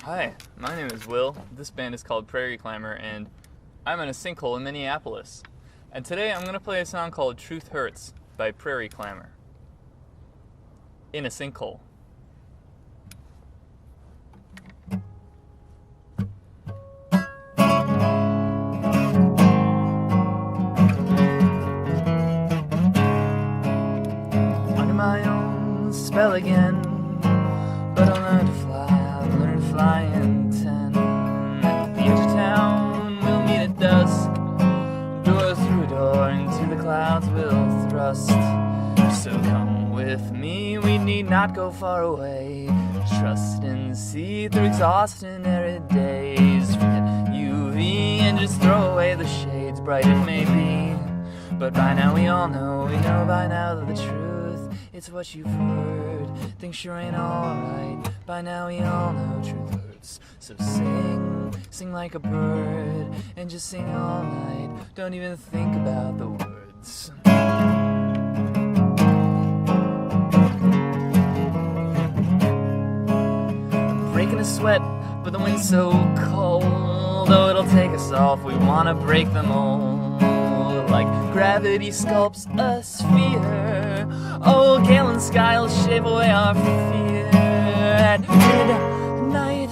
Hi, my name is Will. This band is called Prairie, Clamor, and I'm in a sinkhole in Minneapolis. And today I'm going to play a song called Tr2th Hurts by Prairie Clamor. In a sinkhole. Under my own spell again, but I'll learn to fly. I'll learn to fly in 10. At the edge of town, we'll meet at dusk. Door through a door, into the clouds we'll thrust. So come with me, we need not go far away. Trust and see through exhausting arid days. Forget UV and just throw away the shades, bright it may be. But by now we all know, we know by now that the truth, it's what you've heard. Things sure ain't alright. By now we all know truth hurts. So sing, sing like a bird, and just sing all night. Don't even think about the words. I'm breaking a sweat, but the wind's so cold. Oh, it'll take us off, we wanna break the mold. Like gravity sculpts a sphere. Oh, gale and sky will shave away our fear. At midnight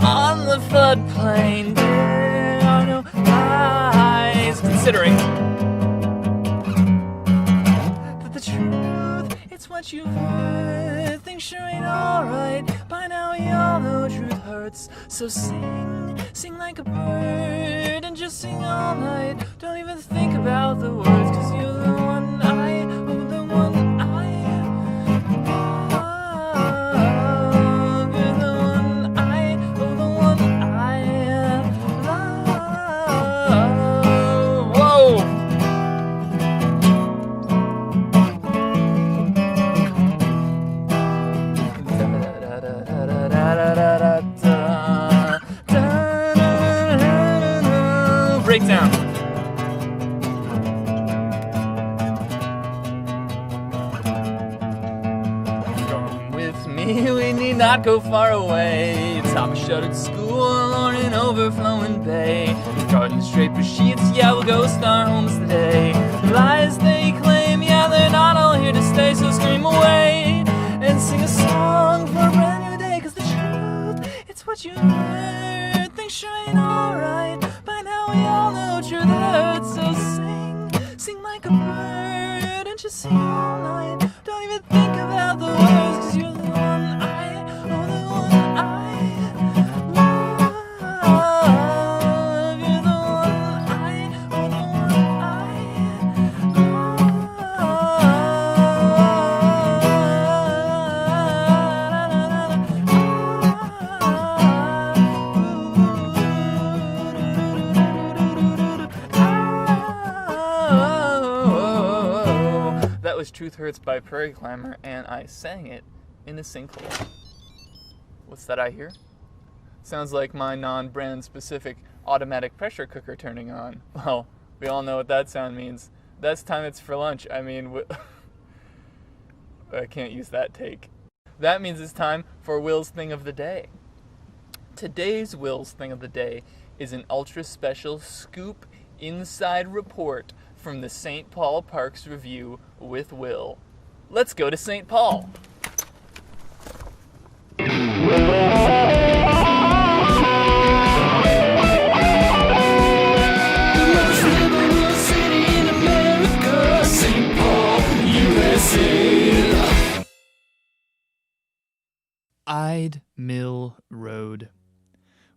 on the floodplain, there are no eyes. Considering that the truth, it's what you've heard. Things sure ain't alright. By now we all know truth hurts. So sing, sing like a bird, and just sing all night. Don't even think about the words, 'cause you're the one I, oh, the one I love. You're the one I, oh, the one I love. Whoa! Breakdown. Come with me, we need not go far away. Top a shuttered school or an overflowing bay. Gardens draped with sheets, yeah, we'll ghost our homes today. Lies they claim, yeah, they're not all here to stay. So scream away and sing a song for a brand new day. 'Cause the truth, it's what you heard. Things sure ain't alright. By now we all know truth hurts. So sing, sing like a bird, and just sing all night. Don't even think about the words, 'cause you're the one I, oh, the one I love. You're the one I, oh, the one That was Tr2th Hurts by Prairie Clamor, and I sang it in a sinkhole. What's that I hear? Sounds like my non-brand specific automatic pressure cooker turning on. Well, we all know what that sound means. That's time it's for lunch. I mean, I can't use that take. That means it's time for Will's Thing of the Day. Today's Will's Thing of the Day is an ultra special scoop inside report from the St. Paul Parks Review with Will. Let's go to St. Paul. Ayd Mill Road.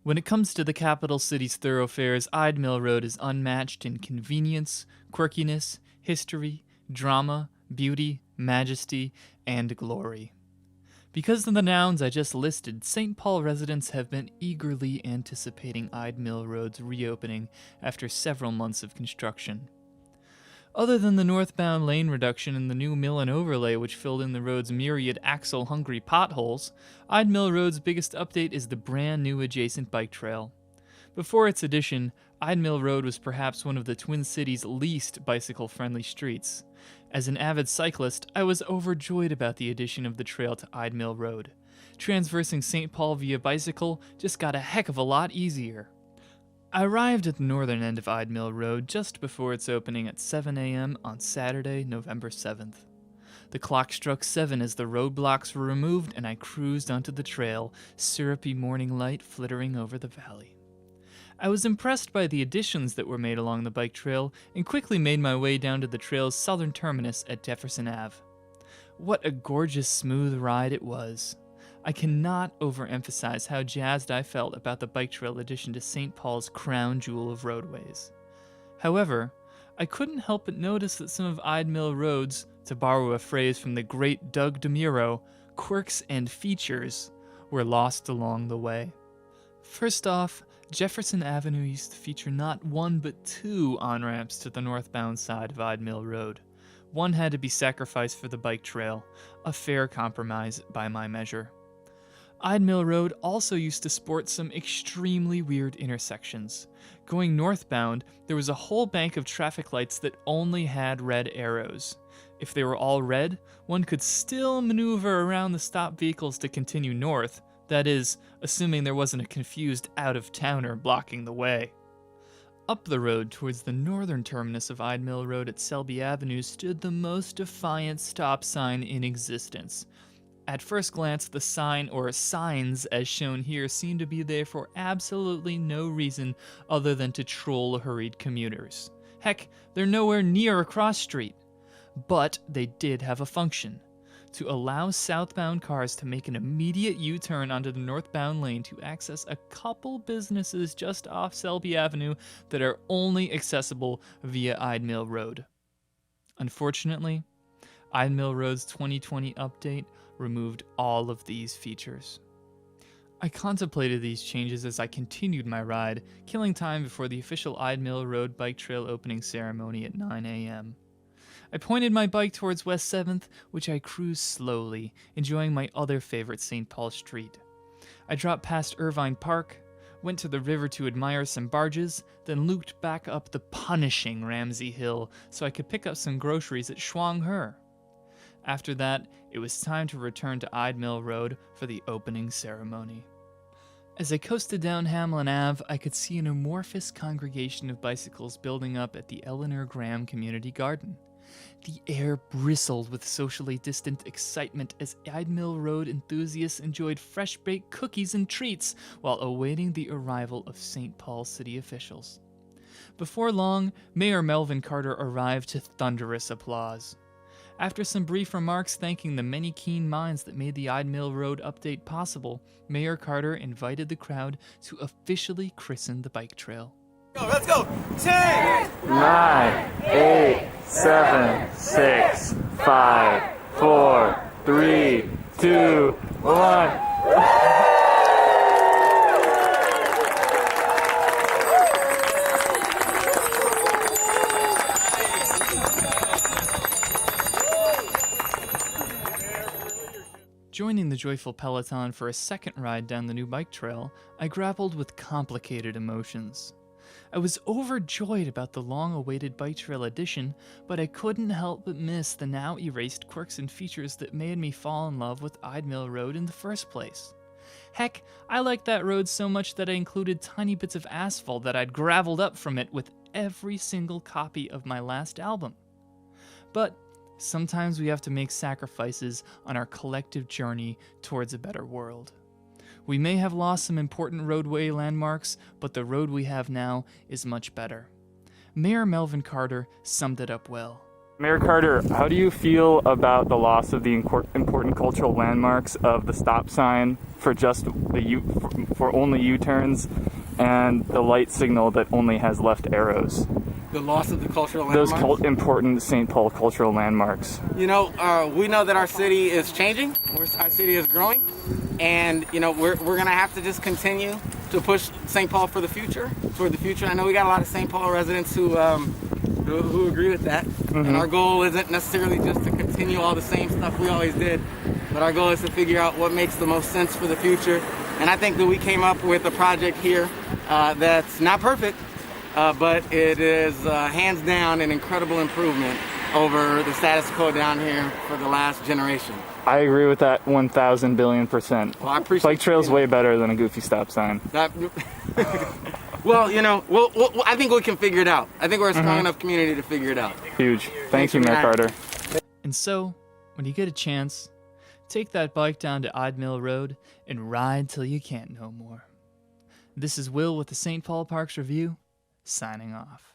When it comes to the capital city's thoroughfares, Ayd Mill Road is unmatched in convenience, quirkiness, history, drama, beauty, majesty, and glory. Because of the nouns I just listed, St. Paul residents have been eagerly anticipating Ayd Mill Road's reopening after several months of construction. Other than the northbound lane reduction and the new mill and overlay which filled in the road's myriad axle-hungry potholes, Ayd Mill Road's biggest update is the brand new adjacent bike trail. Before its addition, Ayd Mill Road was perhaps one of the Twin Cities' least bicycle-friendly streets. As an avid cyclist, I was overjoyed about the addition of the trail to Ayd Mill Road. Transversing St. Paul via bicycle just got a heck of a lot easier. I arrived at the northern end of Ayd Mill Road just before its opening at 7 a.m. on Saturday, November 7th. The clock struck 7 as the roadblocks were removed and I cruised onto the trail, syrupy morning light flittering over the valley. I was impressed by the additions that were made along the bike trail and quickly made my way down to the trail's southern terminus at Jefferson Ave. What a gorgeous, smooth ride it was. I cannot overemphasize how jazzed I felt about the bike trail addition to St. Paul's crown jewel of roadways. However, I couldn't help but notice that some of Ayd Mill Road's, to borrow a phrase from the great Doug DeMuro, quirks and features were lost along the way. First off, Jefferson Avenue used to feature not one but two on-ramps to the northbound side of Ayd Mill Road. One had to be sacrificed for the bike trail, a fair compromise by my measure. Ayd Mill Road also used to sport some extremely weird intersections. Going northbound, there was a whole bank of traffic lights that only had red arrows. If they were all red, one could still maneuver around the stopped vehicles to continue north, that is, assuming there wasn't a confused out-of-towner blocking the way. Up the road towards the northern terminus of Ayd Mill Road at Selby Avenue stood the most defiant stop sign in existence. At first glance, the sign, or signs as shown here, seemed to be there for absolutely no reason other than to troll hurried commuters. Heck, they're nowhere near a cross street. But they did have a function: to allow southbound cars to make an immediate U-turn onto the northbound lane to access a couple businesses just off Selby Avenue that are only accessible via Ayd Mill Road. Unfortunately, Ayd Mill Road's 2020 update removed all of these features. I contemplated these changes as I continued my ride, killing time before the official Ayd Mill Road bike trail opening ceremony at 9 a.m. I pointed my bike towards West 7th, which I cruised slowly, enjoying my other favorite St. Paul street. I dropped past Irvine Park, went to the river to admire some barges, then looped back up the punishing Ramsey Hill so I could pick up some groceries at Shuang He. After that, it was time to return to Ayd Mill Road for the opening ceremony. As I coasted down Hamlin Ave, I could see an amorphous congregation of bicycles building up at the Eleanor Graham Community Garden. The air bristled with socially distant excitement as Ayd Mill Road enthusiasts enjoyed fresh-baked cookies and treats while awaiting the arrival of St. Paul city officials. Before long, Mayor Melvin Carter arrived to thunderous applause. After some brief remarks thanking the many keen minds that made the Ayd Mill Road update possible, Mayor Carter invited the crowd to officially christen the bike trail. Let's go! 10, 9, 8, 7, 6, 5, 4, 3, 2, 1. Joining the joyful peloton for a second ride down the new bike trail, I grappled with complicated emotions. I was overjoyed about the long-awaited bike trail addition, but I couldn't help but miss the now erased quirks and features that made me fall in love with Ayd Mill Road in the first place. Heck, I liked that road so much that I included tiny bits of asphalt that I'd graveled up from it with every single copy of my last album. But sometimes we have to make sacrifices on our collective journey towards a better world. We may have lost some important roadway landmarks, but the road we have now is much better. Mayor Melvin Carter summed it up well. Mayor Carter, how do you feel about the loss of the important cultural landmarks of the stop sign for just for only U-turns and the light signal that only has left arrows? the loss of the cultural landmarks? Those important St. Paul cultural landmarks. You know, we know that our city is changing. Our city is growing. And, you know, we're going to have to just continue to push St. Paul for the future, toward the future. I know we got a lot of St. Paul residents who agree with that. Mm-hmm. And our goal isn't necessarily just to continue all the same stuff we always did, but our goal is to figure out what makes the most sense for the future. And I think that we came up with a project here that's not perfect, but it is hands down an incredible improvement over the status quo down here for the last generation. I agree with that 1,000 billion %. Well, I appreciate Bike trail's you. way better than a goofy stop sign. That, well, you know, I think we can figure it out. I think we're a strong enough community to figure it out. Huge. Thank you, for Mayor that. Carter. And so, when you get a chance, take that bike down to Ayd Mill Road and ride till you can't no more. This is Will with the St. Paul Parks Review, signing off.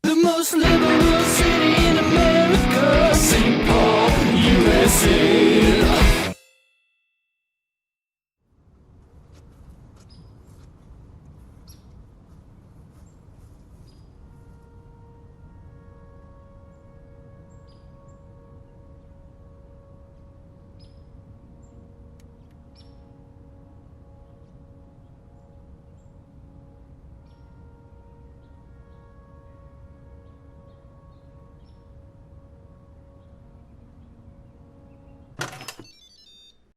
The most liberal city in America, St. Paul, USA.